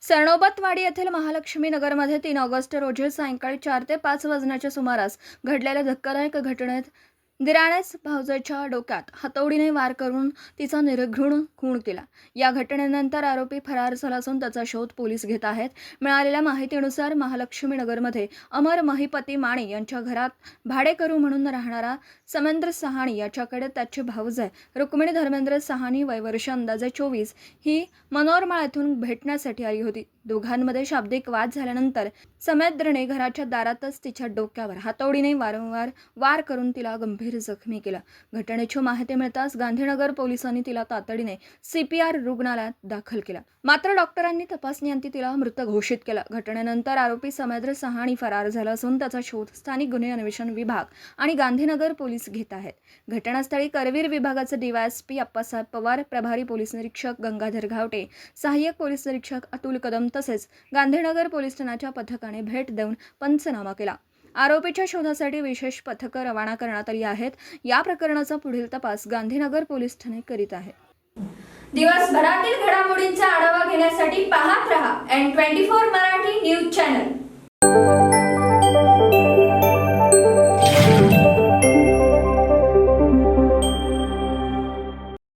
सरनोबतवाडी येथील महालक्ष्मी नगरमध्ये 3 ऑगस्ट रोजी सायंकाळी 4 ते 5 वाजण्याच्या सुमारास घडलेल्या धक्कादायक घटनेत दिराण्यास भावजेच्या डोक्यात हातोडीने वार करून तिचा निर्घृण खून केला। या घटनेनंतर आरोपी फरार झाला असून त्याचा शोध पोलीस घेत आहेत। मिळालेल्या माहितीनुसार महालक्ष्मी नगरमध्ये अमर महिपती माने यांच्या घरात भाडेकरू म्हणून राहणारा समेंद्र सहानी याच्याकडे त्याची भावजे रुक्मिणी धर्मेंद्र सहानी वय वर्ष अंदाजे 24 ही मनोरमाळ येथून भेटण्यासाठी आली होती। दोघांमध्ये शाब्दिक वाद झाल्यानंतर समेंद्रने घराच्या दारातच तिच्या डोक्यावर हातोडीने वारंवार वार करून तिला गंभीर जखमी केला। घटनेची माहिती मिळताच गांधीनगर पोलिसांनी तिला तातडीने CPR रुग्णालयात दाखल केला, मात्र डॉक्टरांनी तपासणीअंती तिला मृत घोषित केला। घटनेनंतर आरोपी समेंद्र सहानी फरार झाला असून त्याचा शोध स्थानिक गुन्हे अन्वेषण विभाग आणि गांधीनगर पोलीस घेत आहेत। घटनास्थळी करवीर विभागाचे DYSP अप्पासाहेब पवार, प्रभारी पोलीस निरीक्षक गंगाधर घावटे, सहाय्यक पोलीस निरीक्षक अतुल कदम तसेच गांधीनगर पोलीस ठाण्याच्या पथकाने भेट देऊन पंचनामा केला। आरोपीच्या शोधासाठी विशेष पथकं रवाना करण्यात आली आहेत। या प्रकरणाचा पुढील तपास गांधीनगर पोलीस ठाणे करीत आहे। दिवसभरातील घडामोडींचा आढावा घेण्यासाठी पाहत रहा N24 मराठी न्यूज चॅनल।